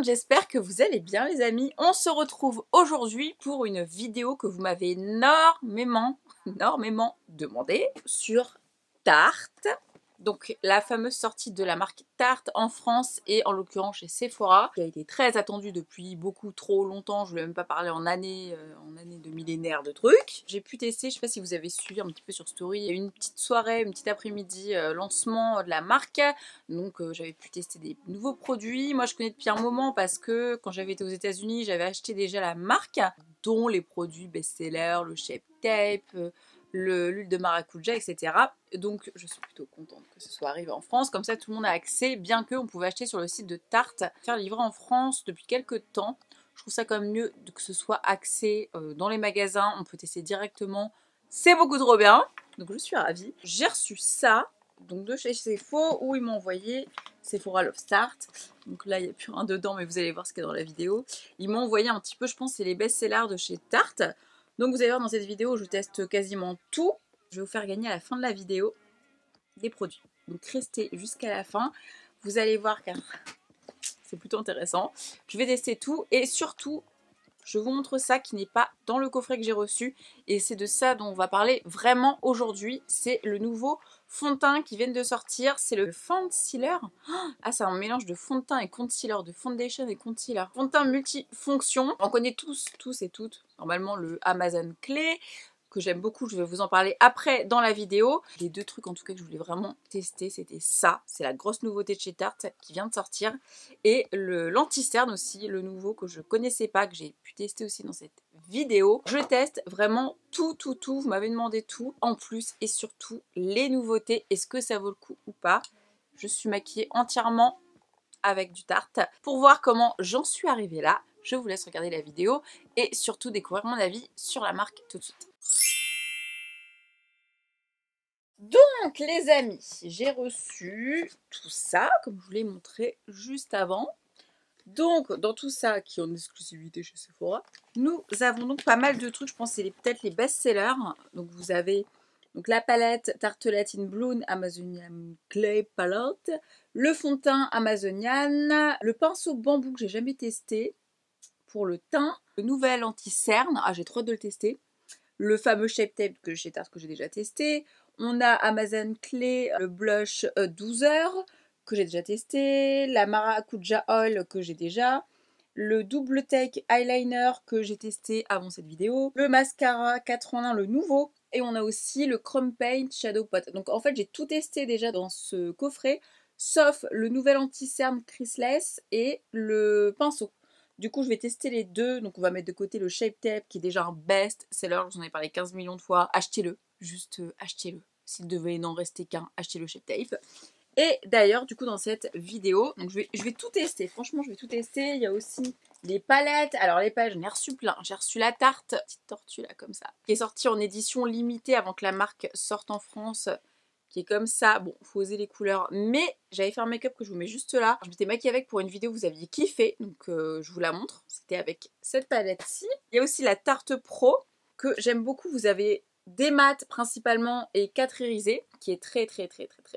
monde, j'espère que vous allez bien les amis. On se retrouve aujourd'hui pour une vidéo que vous m'avez énormément demandé sur Tarte. Donc la fameuse sortie de la marque Tarte en France et en l'occurrence chez Sephora, qui a été très attendue depuis beaucoup trop longtemps. Je ne voulais même pas parler en année de millénaire de trucs. J'ai pu tester, je ne sais pas si vous avez suivi un petit peu sur Story, il y a eu une petite soirée, une petite après-midi lancement de la marque. Donc j'avais pu tester des nouveaux produits. Moi je connais depuis un moment parce que quand j'avais été aux États-Unis, j'avais acheté déjà la marque, dont les produits best-sellers, le Shape Tape, l'huile de maracuja, etc. Donc je suis plutôt contente que ce soit arrivé en France, comme ça tout le monde a accès, bien qu'on pouvait acheter sur le site de Tarte, faire livrer en France depuis quelques temps. Je trouve ça quand même mieux que ce soit axé dans les magasins, on peut tester directement, c'est beaucoup trop bien, donc je suis ravie. J'ai reçu ça, donc de chez Sephora, où ils m'ont envoyé Sephora Love Tarte. Donc là il n'y a plus rien dedans, mais vous allez voir ce qu'il y a dans la vidéo. Ils m'ont envoyé un petit peu, je pense c'est les best-sellers de chez Tarte. Donc vous allez voir dans cette vidéo, je teste quasiment tout. Je vais vous faire gagner à la fin de la vidéo des produits. Donc restez jusqu'à la fin. Vous allez voir car c'est plutôt intéressant. Je vais tester tout et surtout, je vous montre ça qui n'est pas dans le coffret que j'ai reçu. Et c'est de ça dont on va parler vraiment aujourd'hui. C'est le nouveau fond de teint qui vient de sortir. C'est le Concealer. Ah, c'est un mélange de fond de teint et concealer, de foundation et concealer. Fond de teint multifonction. On connaît tous et toutes, normalement, le Amazon Clay, que j'aime beaucoup, je vais vous en parler après dans la vidéo. Les deux trucs en tout cas que je voulais vraiment tester, c'était ça. C'est la grosse nouveauté de chez Tarte qui vient de sortir. Et l'anti-cerne aussi, le nouveau que je connaissais pas, que j'ai pu tester aussi dans cette vidéo. Je teste vraiment tout. Vous m'avez demandé tout. En plus et surtout les nouveautés. Est-ce que ça vaut le coup ou pas? Je suis maquillée entièrement avec du Tarte. Pour voir comment j'en suis arrivée là, je vous laisse regarder la vidéo et surtout découvrir mon avis sur la marque tout de suite. Donc les amis, j'ai reçu tout ça, comme je vous l'ai montré juste avant. Donc dans tout ça, qui est en exclusivité chez Sephora, nous avons donc pas mal de trucs, je pense que c'est peut-être les best-sellers. Donc vous avez donc la palette Tarteletine Bloom Amazonian Clay Palette, le fond de teint Amazonian, le pinceau bambou que j'ai jamais testé pour le teint, le nouvel anti-cerne, ah j'ai trop hâte de le tester, le fameux Shape Tape que chez Tarte que j'ai déjà testé. On a Amazon Clay, le blush 12 heures que j'ai déjà testé. La Maracuja Oil que j'ai déjà. Le double take eyeliner que j'ai testé avant cette vidéo. Le mascara 4 en 1, le nouveau. Et on a aussi le Chrome Paint Shadow Pot. Donc en fait j'ai tout testé déjà dans ce coffret. Sauf le nouvel anti-cerne Creaseless et le pinceau. Du coup, je vais tester les deux. Donc, on va mettre de côté le Shape Tape qui est déjà un best-seller. Je vous en ai parlé 15 millions de fois. Achetez-le. Juste achetez-le. S'il devait n'en rester qu'un, achetez le Shape Tape. Et d'ailleurs, du coup, dans cette vidéo, donc je vais tout tester. Franchement, je vais tout tester. Il y a aussi les palettes. Alors, les palettes, j'en ai reçu plein. J'ai reçu la Tarte, petite tortue là, comme ça, qui est sortie en édition limitée avant que la marque sorte en France. Qui est comme ça, bon, faut oser les couleurs, mais j'avais fait un make-up que je vous mets juste là. Je m'étais maquillée avec pour une vidéo que vous aviez kiffé, donc je vous la montre. C'était avec cette palette-ci. Il y a aussi la Tarte Pro, que j'aime beaucoup. Vous avez des mats principalement et 4 irisés, qui est très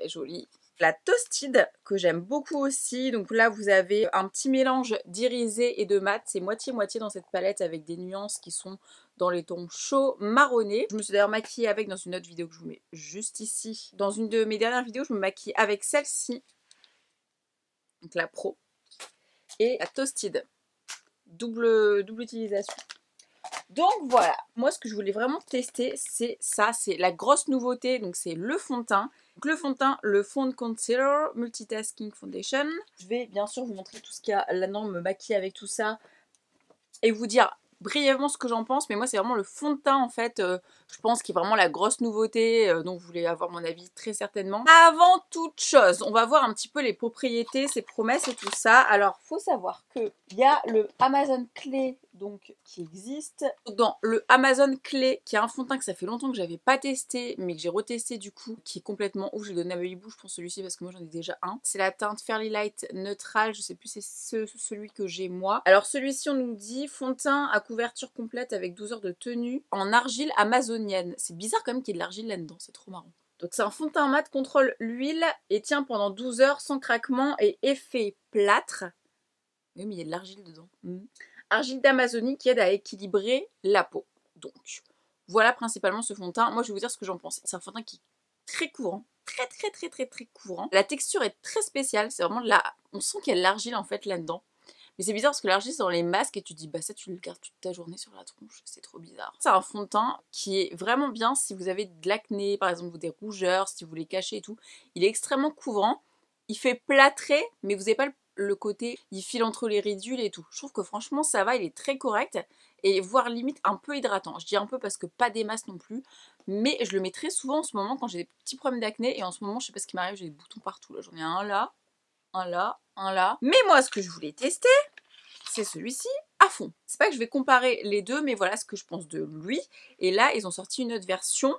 jolie. La Toasted, que j'aime beaucoup aussi. Donc là, vous avez un petit mélange d'irisé et de mat. C'est moitié-moitié dans cette palette avec des nuances qui sont dans les tons chauds marronnés. Je me suis d'ailleurs maquillée avec dans une autre vidéo que je vous mets juste ici. Dans une de mes dernières vidéos, je me maquille avec celle-ci. Donc la Pro. Et la Toasted. Double utilisation. Donc voilà, moi ce que je voulais vraiment tester, c'est ça, c'est la grosse nouveauté, donc c'est le fond de teint. Donc le fond de teint, le fond de concealer, Multitasking Foundation. Je vais bien sûr vous montrer tout ce qu'il y a là-dedans, me maquiller avec tout ça et vous dire brièvement ce que j'en pense, mais moi c'est vraiment le fond de teint en fait, je pense qui est vraiment la grosse nouveauté, donc vous voulez avoir mon avis très certainement. Avant toute chose, on va voir un petit peu les propriétés, ses promesses et tout ça. Alors faut savoir que il y a le Amazon Clay donc qui existe. Dans le Amazon Clay, qui est un fond de teint que ça fait longtemps que j'avais pas testé, mais que j'ai retesté du coup, qui est complètement ouf. Je l'ai donné à Baby Boo, je pense celui-ci parce que moi j'en ai déjà un. C'est la teinte Fairly Light Neutral, je sais plus c'est celui que j'ai moi. Alors celui-ci on nous dit fond de teint à couverture complète avec 12 heures de tenue en argile amazonienne. C'est bizarre quand même qu'il y ait de l'argile là-dedans, c'est trop marrant. Donc c'est un fond de teint mat, contrôle l'huile et tient pendant 12 heures sans craquement et effet plâtre. Oui, mais il y a de l'argile dedans. Argile d'Amazonie qui aide à équilibrer la peau. Donc, voilà principalement ce fond de teint. Moi, je vais vous dire ce que j'en pense. C'est un fond de teint qui est très courant. Très courant. La texture est très spéciale. C'est vraiment de la... On sent qu'il y a de l'argile en fait là-dedans. Mais c'est bizarre parce que l'argile c'est dans les masques et tu te dis bah ça tu le gardes toute ta journée sur la tronche, c'est trop bizarre. C'est un fond de teint qui est vraiment bien si vous avez de l'acné, par exemple ou des rougeurs, si vous voulez cacher et tout. Il est extrêmement couvrant, il fait plâtrer mais vous n'avez pas le côté, il file entre les ridules et tout. Je trouve que franchement ça va, il est très correct et voire limite un peu hydratant. Je dis un peu parce que pas des masses non plus, mais je le mets très souvent en ce moment quand j'ai des petits problèmes d'acné et en ce moment je sais pas ce qui m'arrive, j'ai des boutons partout là, j'en ai un là, un là, un là. Mais moi ce que je voulais tester, c'est celui-ci à fond. C'est pas que je vais comparer les deux, mais voilà ce que je pense de lui. Et là, ils ont sorti une autre version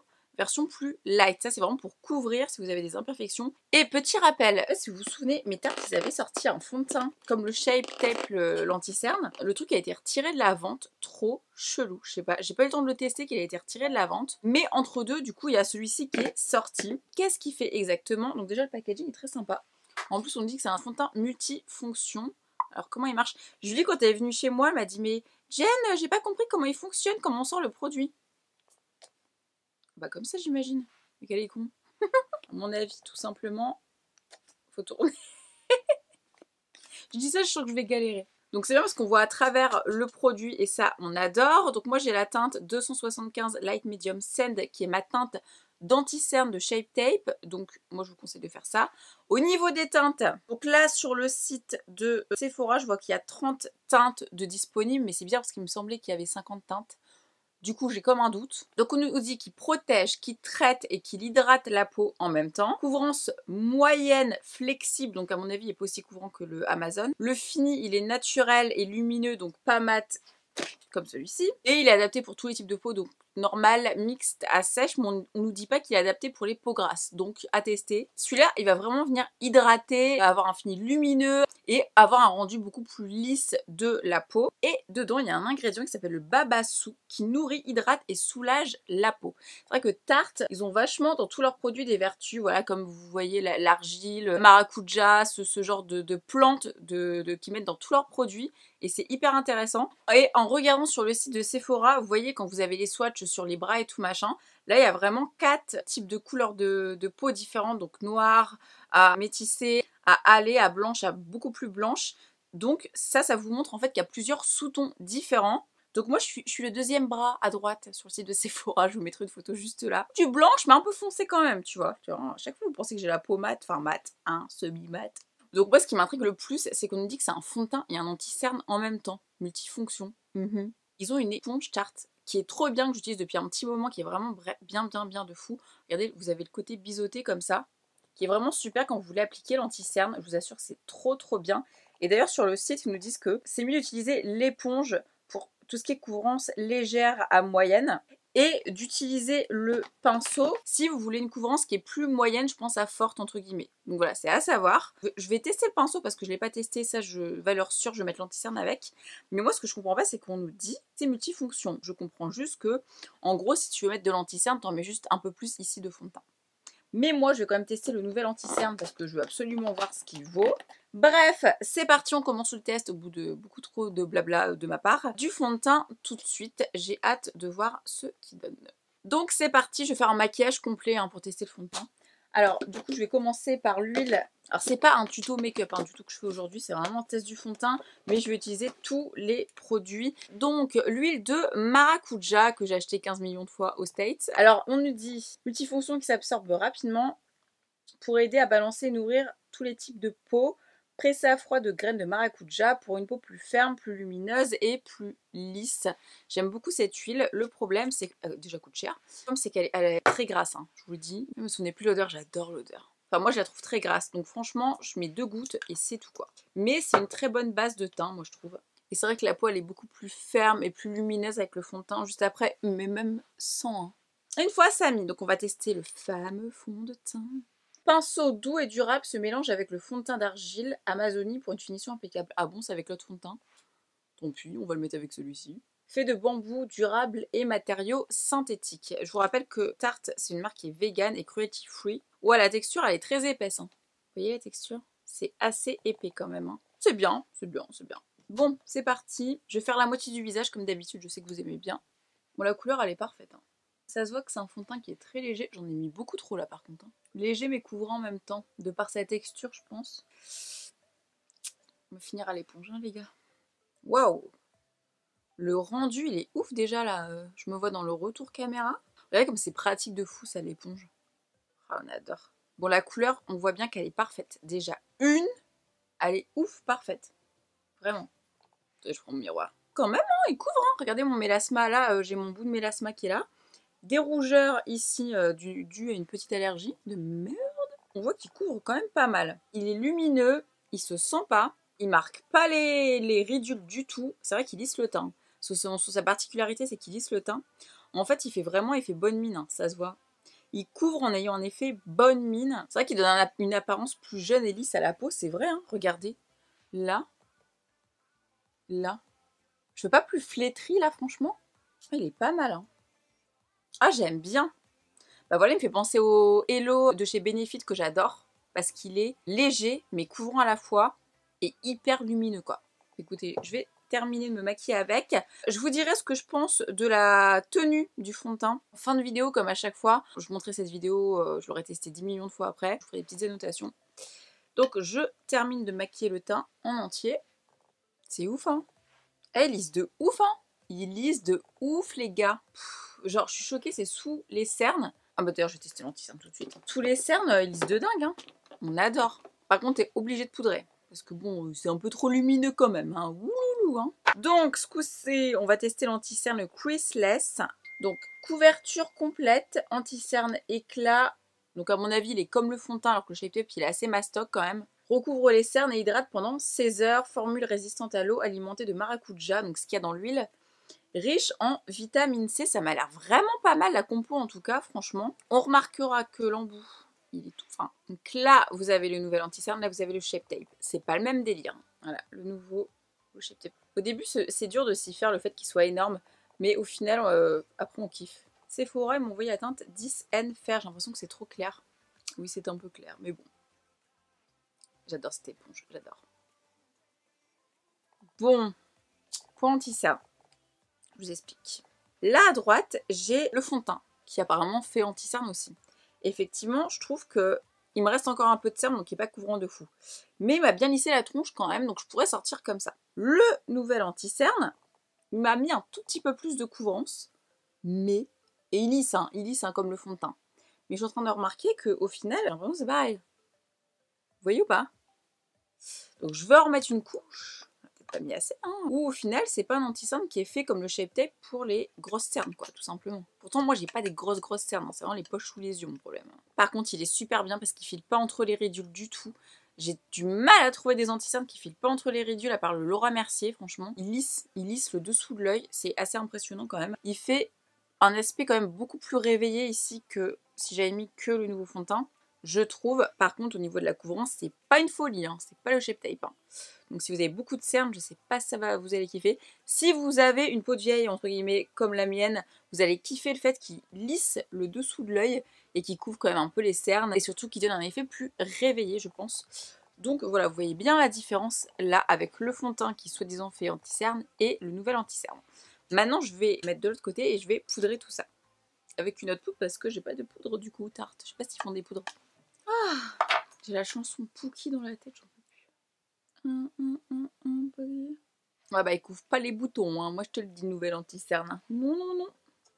plus light. Ça, c'est vraiment pour couvrir si vous avez des imperfections. Et petit rappel, si vous vous souvenez, mes Tarte, ils avaient sorti un fond de teint comme le Shape Tape, l'anti-cerne. Le truc a été retiré de la vente. Trop chelou. Je sais pas, j'ai pas eu le temps de le tester, qu'il a été retiré de la vente. Mais entre deux, du coup, il y a celui-ci qui est sorti. Qu'est-ce qu'il fait exactement? Donc déjà, le packaging est très sympa. En plus, on dit que c'est un fond de teint multifonction. Alors comment il marche? Julie, quand elle est venue chez moi, elle m'a dit mais Jen, j'ai pas compris comment il fonctionne, comment on sort le produit. Bah comme ça j'imagine. Mais quel est con. À mon avis, tout simplement, faut tourner. Je dis ça, je sens que je vais galérer. Donc c'est bien parce qu'on voit à travers le produit et ça on adore. Donc moi j'ai la teinte 275 Light Medium Sand qui est ma teinte d'anti-cerne de Shape Tape, donc moi je vous conseille de faire ça. Au niveau des teintes, donc là sur le site de Sephora, je vois qu'il y a 30 teintes de disponibles, mais c'est bizarre parce qu'il me semblait qu'il y avait 50 teintes. Du coup, j'ai comme un doute. Donc, on nous dit qu'il protège, qu'il traite et qu'il hydrate la peau en même temps. Couvrance moyenne, flexible, donc à mon avis, il n'est pas aussi couvrant que le Amazon. Le fini, il est naturel et lumineux, donc pas mat comme celui-ci. Et il est adapté pour tous les types de peau, donc normal, mixte, à sèche, mais on nous dit pas qu'il est adapté pour les peaux grasses, donc à tester. Celui-là, il va vraiment venir hydrater, avoir un fini lumineux et avoir un rendu beaucoup plus lisse de la peau. Et dedans, il y a un ingrédient qui s'appelle le babassu, qui nourrit, hydrate et soulage la peau. C'est vrai que Tarte, ils ont vachement dans tous leurs produits des vertus, voilà, comme vous voyez l'argile, maracuja, ce genre de plantes qu'ils mettent dans tous leurs produits. Et c'est hyper intéressant. Et en regardant sur le site de Sephora, vous voyez quand vous avez les swatchs sur les bras et tout machin, là il y a vraiment 4 types de couleurs de peau différentes, donc noir, à métissé, à hâlé, à blanche, à beaucoup plus blanche. Donc ça vous montre en fait qu'il y a plusieurs sous-tons différents. Donc moi je suis le deuxième bras à droite sur le site de Sephora, je vous mettrai une photo juste là. Du blanche mais un peu foncé quand même, tu vois. À chaque fois vous pensez que j'ai la peau mate, enfin mate, hein, semi-mate. Donc moi ce qui m'intrigue le plus, c'est qu'on nous dit que c'est un fond de teint et un anti-cerne en même temps, multifonction. Ils ont une éponge Tarte qui est trop bien, que j'utilise depuis un petit moment, qui est vraiment bien de fou. Regardez, vous avez le côté biseauté comme ça, qui est vraiment super quand vous voulez appliquer l'anti-cerne. Je vous assure que c'est trop bien. Et d'ailleurs sur le site, ils nous disent que c'est mieux d'utiliser l'éponge pour tout ce qui est couvrance légère à moyenne et d'utiliser le pinceau si vous voulez une couvrance qui est plus moyenne, je pense à forte entre guillemets. Donc voilà, c'est à savoir. Je vais tester le pinceau parce que je ne l'ai pas testé, ça valeur sûre, je vais mettre l'anti-cerne avec. Mais moi ce que je comprends pas, c'est qu'on nous dit c'est multifonction. Je comprends juste que en gros si tu veux mettre de l'anti-cerne, t'en mets juste un peu plus ici de fond de teint. Mais moi, je vais quand même tester le nouvel anti-cerne parce que je veux absolument voir ce qu'il vaut. Bref, c'est parti, on commence le test au bout de beaucoup trop de blabla de ma part. Du fond de teint tout de suite, j'ai hâte de voir ce qu'il donne. Donc c'est parti, je vais faire un maquillage complet pour tester le fond de teint. Alors du coup je vais commencer par l'huile. Alors c'est pas un tuto make-up du tout que je fais aujourd'hui, c'est vraiment un test du fond de teint, mais je vais utiliser tous les produits. Donc l'huile de maracuja que j'ai acheté 15 millions de fois aux States. Alors on nous dit multifonction qui s'absorbe rapidement pour aider à balancer et nourrir tous les types de peau. Pressé à froid de graines de maracuja pour une peau plus ferme, plus lumineuse et plus lisse. J'aime beaucoup cette huile. Le problème, c'est que déjà coûte cher. Le problème, c'est qu'elle est très grasse. Je vous le dis. Je me souvenez plus l'odeur. J'adore l'odeur. Enfin, moi, je la trouve très grasse. Donc, franchement, je mets 2 gouttes et c'est tout quoi. Mais c'est une très bonne base de teint, moi, je trouve. Et c'est vrai que la peau, elle est beaucoup plus ferme et plus lumineuse avec le fond de teint juste après. Mais même sans. Une fois ça mis, donc on va tester le fameux fond de teint. Pinceau doux et durable se mélange avec le fond de teint d'argile Amazonie pour une finition impeccable. Ah bon, c'est avec l'autre fond de teint? Tant pis, on va le mettre avec celui-ci. Fait de bambou, durable et matériaux synthétiques. Je vous rappelle que Tarte, c'est une marque qui est vegan et cruelty free. Ouais, la texture, elle est très épaisse. Vous voyez la texture? C'est assez épais quand même. C'est bien, c'est bien, c'est bien. Bon, c'est parti. Je vais faire la moitié du visage comme d'habitude, je sais que vous aimez bien. Bon, la couleur, elle est parfaite. Hein. Ça se voit que c'est un fond de teint qui est très léger. J'en ai mis beaucoup trop là par contre. Hein. Léger mais couvrant en même temps, de par sa texture, je pense. On va finir à l'éponge, hein, les gars. Waouh! Le rendu, il est ouf déjà là. Je me vois dans le retour caméra. Regardez comme c'est pratique de fou ça, l'éponge. Ah, on adore. Bon, la couleur, on voit bien qu'elle est parfaite. Déjà, elle est ouf, parfaite. Vraiment. Je prends mon miroir. Quand même, hein, il couvre. Hein. Regardez mon mélasma là, j'ai mon bout de mélasma qui est là. Des rougeurs ici dû à une petite allergie. De merde. On voit qu'il couvre quand même pas mal. Il est lumineux, il se sent pas, il marque pas les ridules du tout. C'est vrai qu'il lisse le teint. Sa particularité, c'est qu'il lisse le teint. En fait, il fait vraiment effet bonne mine, hein, ça se voit. Il couvre en ayant en effet bonne mine. C'est vrai qu'il donne une apparence plus jeune et lisse à la peau, c'est vrai, hein, regardez. Là. Là. Je veux pas plus flétri là, franchement. Il est pas mal, hein. Ah, j'aime bien. Bah voilà, il me fait penser au Hello de chez Benefit que j'adore. Parce qu'il est léger, mais couvrant à la fois. Et hyper lumineux, quoi. Écoutez, je vais terminer de me maquiller avec. Je vous dirai ce que je pense de la tenue du fond de teint. En fin de vidéo, comme à chaque fois, je vous montrerai cette vidéo, je l'aurai testée 10 millions de fois après. Je ferai des petites annotations. Donc je termine de maquiller le teint en entier. C'est ouf, hein. Elle lisse de ouf, hein. Il lisse de ouf, les gars. Genre, je suis choquée, c'est sous les cernes. Ah bah d'ailleurs, je vais tester l'anti-cerne tout de suite. Sous les cernes, ils lissent de dingue, hein. On adore. Par contre, t'es obligé de poudrer. Parce que bon, c'est un peu trop lumineux quand même, hein. Ouloulou, hein. Donc, ce coup-ci, on va tester l'anti-cerne Creaseless. Donc, couverture complète, anti-cerne éclat. Donc, à mon avis, il est comme le fond de teint, alors que le Shape Tape, il est assez mastoc quand même. Recouvre les cernes et hydrate pendant 16 heures. Formule résistante à l'eau, alimentée de maracuja, donc ce qu'il y a dans l'huile. Riche en vitamine C, ça m'a l'air vraiment pas mal la compo en tout cas, franchement. On remarquera que l'embout, il est tout fin. Donc là, vous avez le nouvel anti-cerne, là vous avez le Shape Tape. C'est pas le même délire. Voilà, le nouveau Shape Tape. Au début, c'est dur de s'y faire, le fait qu'il soit énorme, mais au final, après on kiffe. Sephora, ils m'ont envoyé la teinte 10N Fer, j'ai l'impression que c'est trop clair. Oui, c'est un peu clair, mais bon. J'adore cette éponge, j'adore. Bon, pour anti-cerne. Je vous explique. Là à droite, j'ai le fond de teint qui apparemment fait anti-cerne aussi. Effectivement, je trouve que il me reste encore un peu de cerne, donc il n'est pas couvrant de fou. Mais il m'a bien lissé la tronche quand même, donc je pourrais sortir comme ça. Le nouvel anti-cerne, il m'a mis un tout petit peu plus de couvrance, mais... Et il lisse comme le fond de teint. Mais je suis en train de remarquer qu'au final, j'ai l'impression que c'est pareil. Vous voyez ou pas? Donc je veux en remettre une couche. Pas mis assez, hein. Ou au final, c'est pas un anti-cerne qui est fait comme le Shape Tape pour les grosses cernes, quoi, tout simplement. Pourtant, moi, j'ai pas des grosses cernes, hein. C'est vraiment les poches sous les yeux, mon problème. Par contre, il est super bien parce qu'il file pas entre les ridules du tout. J'ai du mal à trouver des anti-cernes qui filent pas entre les ridules, à part le Laura Mercier, franchement. Il lisse le dessous de l'œil, c'est assez impressionnant quand même. Il fait un aspect quand même beaucoup plus réveillé ici que si j'avais mis que le nouveau fond de teint. Je trouve, par contre, au niveau de la couvrance, c'est pas une folie, hein. C'est pas le Shape Tape, hein. Donc si vous avez beaucoup de cernes, je sais pas si ça va vous allez kiffer. Si vous avez une peau de vieille, entre guillemets, comme la mienne, vous allez kiffer le fait qu'il lisse le dessous de l'œil et qu'il couvre quand même un peu les cernes et surtout qu'il donne un effet plus réveillé, je pense. Donc voilà, vous voyez bien la différence là avec le fond de teint qui soi-disant fait anti-cerne et le nouvel anti-cerne. Maintenant, je vais mettre de l'autre côté et je vais poudrer tout ça. Avec une autre poudre parce que j'ai pas de poudre du coup, Tarte. Je sais pas s'ils font des poudres. Ah, j'ai la chanson Pookie dans la tête, j'en peux plus. Ouais bah il couvre pas les boutons, hein. Moi je te le dis, nouvelle anti-cerne. Non, non, non.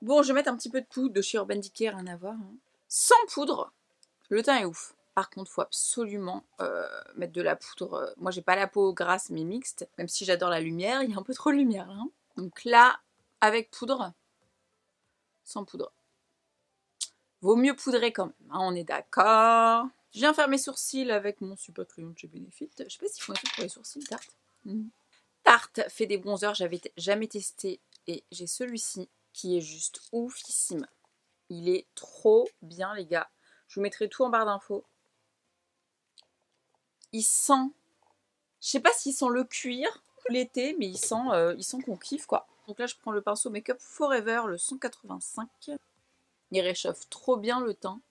Bon, je vais mettre un petit peu de poudre de chez Urban Decay, rien à voir. Hein. Sans poudre, le teint est ouf. Par contre, faut absolument mettre de la poudre. Moi j'ai pas la peau grasse mais mixte. Même si j'adore la lumière, il y a un peu trop de lumière là. Hein. Donc là, avec poudre, sans poudre. Vaut mieux poudrer quand même, hein, on est d'accord. Je viens faire mes sourcils avec mon super crayon de chez Benefit. Je sais pas s'ils font un truc pour les sourcils, Tarte. Tarte fait des bronzers, j'avais jamais testé. Et j'ai celui-ci qui est juste oufissime. Il est trop bien, les gars. Je vous mettrai tout en barre d'infos. Il sent... Je sais pas s'il sent le cuir l'été, mais il sent qu'on kiffe, quoi. Donc là, je prends le pinceau Make Up Forever, le 185. Il réchauffe trop bien le teint.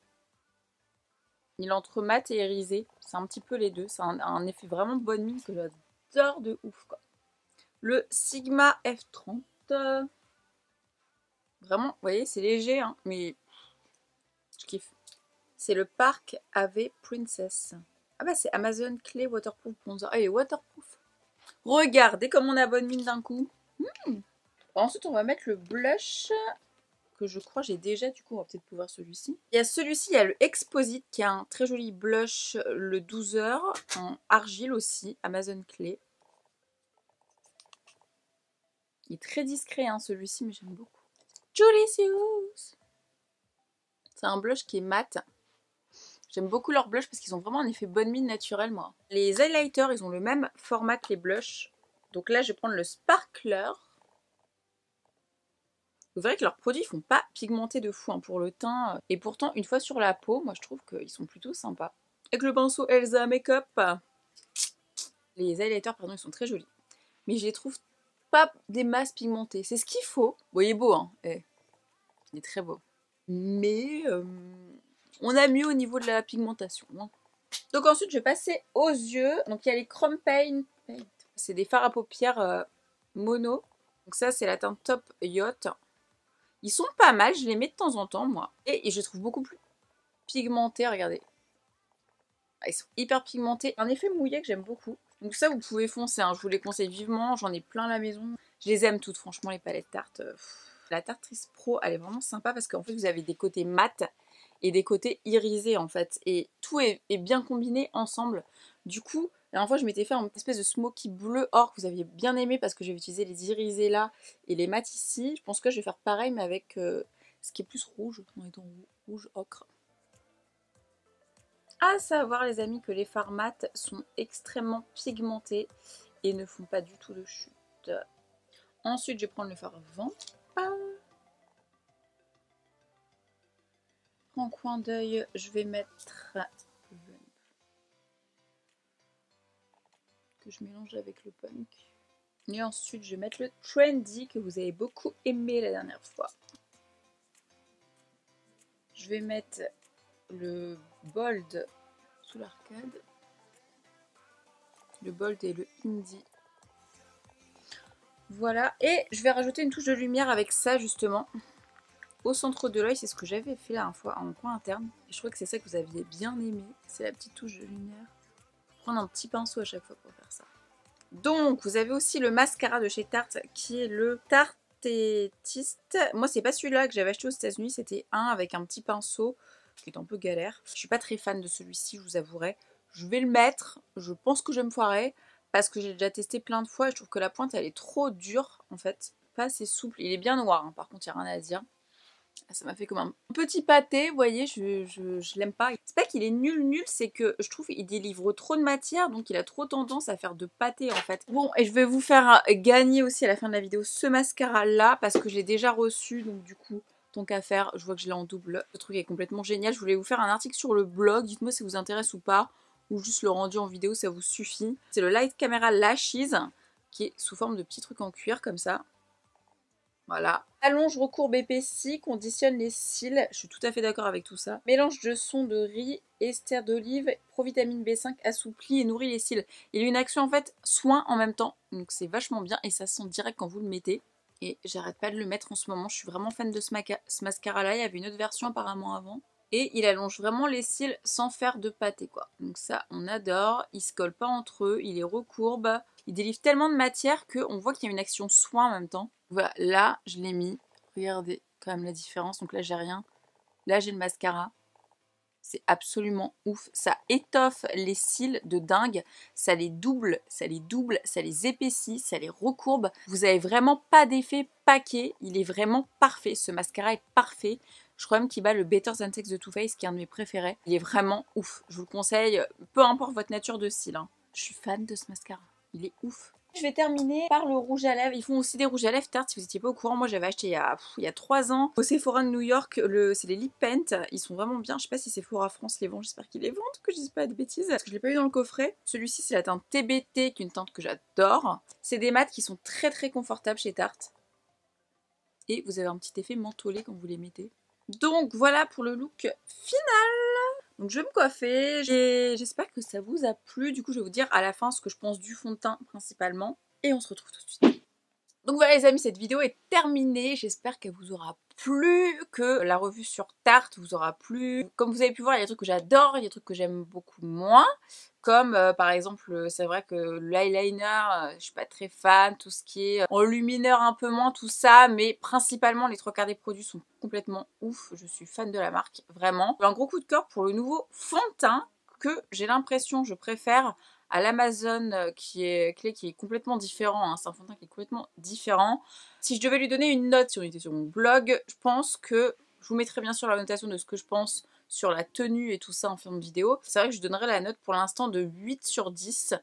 Il est entre mat et irisé. C'est un petit peu les deux. C'est un effet vraiment bonne mine que j'adore. j'adore de ouf quoi. Le Sigma F30. Vraiment, vous voyez, c'est léger, hein, mais je kiffe. C'est le Park Ave Princess. Ah bah c'est Amazon Clay Waterproof Bronzer. Ah il est waterproof. Regardez comme on a bonne mine d'un coup. Ensuite on va mettre le blush que je crois j'ai déjà, du coup on va peut-être pouvoir celui-ci. Il y a celui-ci, il y a le Exposite qui a un très joli blush, le 12h en argile aussi, Amazon Clay. Il est très discret hein, celui-ci mais j'aime beaucoup. Jolicious. C'est un blush qui est mat. J'aime beaucoup leurs blushs parce qu'ils ont vraiment un effet bonne mine naturel moi. Les highlighters ils ont le même format que les blushs. Donc là je vais prendre le Sparkler. Vous verrez que leurs produits ne font pas pigmenter de fou hein, pour le teint. Et pourtant, une fois sur la peau, moi je trouve qu'ils sont plutôt sympas. Avec le pinceau Elsa Makeup. Les highlighters, pardon, ils sont très jolis. Mais je les trouve pas des masses pigmentées. C'est ce qu'il faut. Bon, il est beau, hein. Il est très beau. Mais on a mieux au niveau de la pigmentation. Hein. Donc ensuite, je vais passer aux yeux. Donc il y a les Chrome Paint. C'est des fards à paupières mono. Donc ça, c'est la teinte Top Yacht. Ils sont pas mal, je les mets de temps en temps, moi. Et je les trouve beaucoup plus pigmentés, regardez. Ils sont hyper pigmentés. Un effet mouillé que j'aime beaucoup. Donc ça, vous pouvez foncer, hein. Je vous les conseille vivement. J'en ai plein à la maison. Je les aime toutes, franchement, les palettes Tarte. La Tartrice Pro, elle est vraiment sympa parce qu'en fait, vous avez des côtés mat et des côtés irisés, en fait. Et tout est bien combiné ensemble. Du coup, la dernière fois, je m'étais fait une espèce de smoky bleu or que vous aviez bien aimé parce que j'avais utilisé les irisés là et les mats ici. Je pense que je vais faire pareil, mais avec ce qui est plus rouge, en étant rouge ocre. À savoir, les amis, que les fards mat sont extrêmement pigmentés et ne font pas du tout de chute. Ensuite, je vais prendre le fard vent. En coin d'œil, je vais mettre que je mélange avec le punk. Et ensuite, je vais mettre le Trendy que vous avez beaucoup aimé la dernière fois. Je vais mettre le Bold sous l'arcade. Le Bold et le Indie. Voilà. Et je vais rajouter une touche de lumière avec ça, justement. Au centre de l'œil, c'est ce que j'avais fait la dernière fois en coin interne. Et je crois que c'est ça que vous aviez bien aimé. C'est la petite touche de lumière. Prendre un petit pinceau à chaque fois pour faire ça. Donc, vous avez aussi le mascara de chez Tarte qui est le Tartetiste. Moi, c'est pas celui-là que j'avais acheté aux États-Unis, c'était un avec un petit pinceau qui est un peu galère. Je suis pas très fan de celui-ci, je vous avouerai. Je vais le mettre, je pense que je vais me foirer parce que j'ai déjà testé plein de fois et je trouve que la pointe elle est trop dure en fait, pas assez souple. Il est bien noir, hein, par contre, il n'y a rien à dire. Ça m'a fait comme un petit pâté, vous voyez, je l'aime pas. C'est pas qu'il est nul, c'est que je trouve qu'il délivre trop de matière, donc il a trop tendance à faire de pâté en fait. Bon, et je vais vous faire gagner aussi à la fin de la vidéo ce mascara là, parce que je l'ai déjà reçu, donc du coup, tant qu'à faire, je vois que je l'ai en double. Le truc est complètement génial, je voulais vous faire un article sur le blog, dites-moi si ça vous intéresse ou pas, ou juste le rendu en vidéo, ça vous suffit. C'est le Light Camera Lashes, qui est sous forme de petits trucs en cuir comme ça. Voilà. Allonge, recourbe, épaissit, conditionne les cils. Je suis tout à fait d'accord avec tout ça. Mélange de son de riz, ester d'olive, provitamine B5 assouplit et nourrit les cils. Il y a une action en fait soin en même temps. Donc c'est vachement bien et ça sent direct quand vous le mettez. Et j'arrête pas de le mettre en ce moment. Je suis vraiment fan de ce mascara là. Il y avait une autre version apparemment avant. Et il allonge vraiment les cils sans faire de pâté quoi. Donc ça on adore. Il se colle pas entre eux. Il les recourbe. Il délivre tellement de matière qu'on voit qu'il y a une action soin en même temps. Voilà, là je l'ai mis. Regardez quand même la différence. Donc là j'ai rien. Là j'ai le mascara. C'est absolument ouf. Ça étoffe les cils de dingue. Ça les double, ça les épaissit, ça les recourbe. Vous avez vraiment pas d'effet paquet. Il est vraiment parfait. Ce mascara est parfait. Je crois même qu'il bat le Better Than Sex de Too Faced, qui est un de mes préférés. Il est vraiment ouf. Je vous le conseille, peu importe votre nature de cils. Hein. Je suis fan de ce mascara. Il est ouf. Je vais terminer par le rouge à lèvres. Ils font aussi des rouges à lèvres Tarte, si vous n'étiez pas au courant. Moi, j'avais acheté il y a 3 ans au Sephora de New York. C'est les Lip Paint. Ils sont vraiment bien. Je sais pas si Sephora France les vend. J'espère qu'ils les vendent, que je dise pas de bêtises. Parce que je l'ai pas eu dans le coffret. Celui-ci, c'est la teinte TBT, qui est une teinte que j'adore. C'est des mats qui sont très très confortables chez Tarte. Et vous avez un petit effet mentholé quand vous les mettez. Donc voilà pour le look final. Donc je vais me coiffer, j'espère que ça vous a plu. Du coup je vais vous dire à la fin ce que je pense du fond de teint principalement. Et on se retrouve tout de suite. Donc voilà les amis, cette vidéo est terminée. J'espère qu'elle vous aura plu, que la revue sur Tarte vous aura plu. Comme vous avez pu voir, il y a des trucs que j'adore, il y a des trucs que j'aime beaucoup moins. Comme par exemple, c'est vrai que l'eyeliner, je suis pas très fan, tout ce qui est enlumineur un peu moins, tout ça, mais principalement les 3/4 des produits sont complètement ouf. Je suis fan de la marque, vraiment. Un gros coup de cœur pour le nouveau fond de teint que j'ai l'impression je préfère à l'Amazon qui est complètement différent, hein. C'est un fond de teint qui est complètement différent. Si je devais lui donner une note si on était sur mon blog, je pense que je vous mettrai bien sûr la notation de ce que je pense sur la tenue et tout ça en fin de vidéo. C'est vrai que je donnerais la note pour l'instant de 8 sur 10,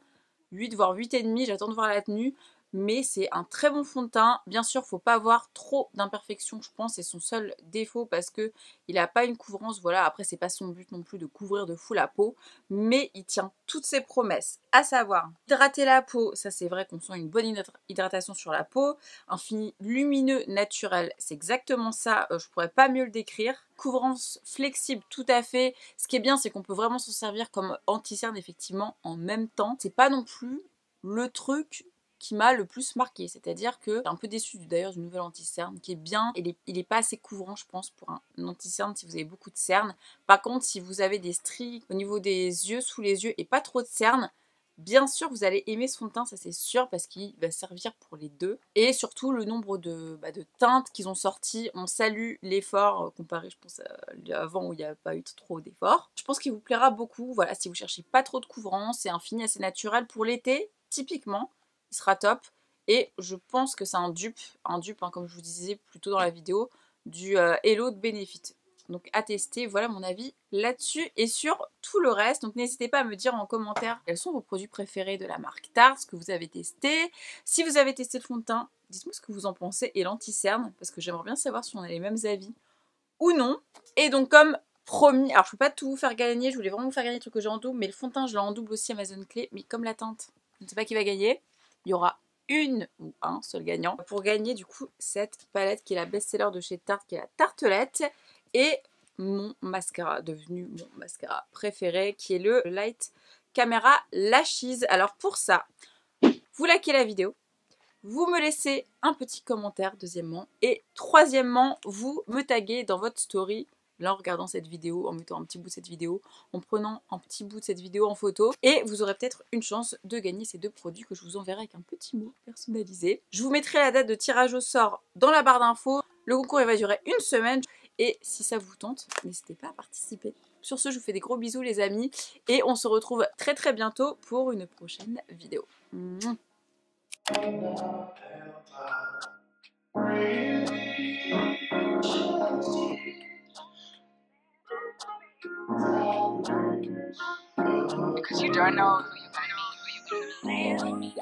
8 voire 8,5, j'attends de voir la tenue. Mais c'est un très bon fond de teint. Bien sûr, faut pas avoir trop d'imperfections, je pense, c'est son seul défaut parce que il a pas une couvrance. Voilà, après c'est pas son but non plus de couvrir de fou la peau, mais il tient toutes ses promesses, à savoir hydrater la peau. Ça c'est vrai qu'on sent une bonne hydratation sur la peau. Un fini lumineux naturel, c'est exactement ça. Je pourrais pas mieux le décrire. Couvrance flexible, tout à fait. Ce qui est bien, c'est qu'on peut vraiment s'en servir comme anti-cerne effectivement en même temps. C'est pas non plus le truc qui m'a le plus marqué, c'est-à-dire que j'ai un peu déçue d'ailleurs du nouvel anti-cerne qui est bien, il est pas assez couvrant je pense pour un anti-cerne si vous avez beaucoup de cernes. Par contre si vous avez des stries au niveau des yeux, sous les yeux et pas trop de cernes, bien sûr vous allez aimer ce fond de teint, ça c'est sûr, parce qu'il va servir pour les deux. Et surtout le nombre de teintes qu'ils ont sorti, on salue l'effort comparé je pense à avant où il n'y a pas eu trop d'efforts. Je pense qu'il vous plaira beaucoup, voilà, si vous cherchez pas trop de couvrance, c'est un fini assez naturel pour l'été typiquement. Il sera top et je pense que c'est un dupe hein, comme je vous disais plus tôt dans la vidéo, du Hello de Benefit. Donc à tester, voilà mon avis là-dessus et sur tout le reste. Donc n'hésitez pas à me dire en commentaire quels sont vos produits préférés de la marque Tarte, ce que vous avez testé. Si vous avez testé le fond de teint, dites-moi ce que vous en pensez et l'anti-cerne, parce que j'aimerais bien savoir si on a les mêmes avis ou non. Et donc comme promis, alors je peux pas tout vous faire gagner, je voulais vraiment vous faire gagner le truc que j'ai en double, mais le fond de teint je l'ai en double aussi Amazon Clé, mais comme la teinte, je ne sais pas qui va gagner. Il y aura une ou un seul gagnant pour gagner du coup cette palette qui est la best-seller de chez Tarte, qui est la Tartelette, et mon mascara, devenu mon mascara préféré, qui est le Light Camera Lashes. Alors pour ça, vous likez la vidéo, vous me laissez un petit commentaire deuxièmement, et troisièmement, vous me taguez dans votre story là en regardant cette vidéo, en mettant un petit bout de cette vidéo, en prenant un petit bout de cette vidéo en photo, et vous aurez peut-être une chance de gagner ces deux produits que je vous enverrai avec un petit mot personnalisé. Je vous mettrai la date de tirage au sort dans la barre d'infos. Le concours il va durer une semaine, et si ça vous tente, n'hésitez pas à participer. Sur ce, je vous fais des gros bisous les amis, et on se retrouve très très bientôt pour une prochaine vidéo. Mouah. Because you don't know who you're gonna meet.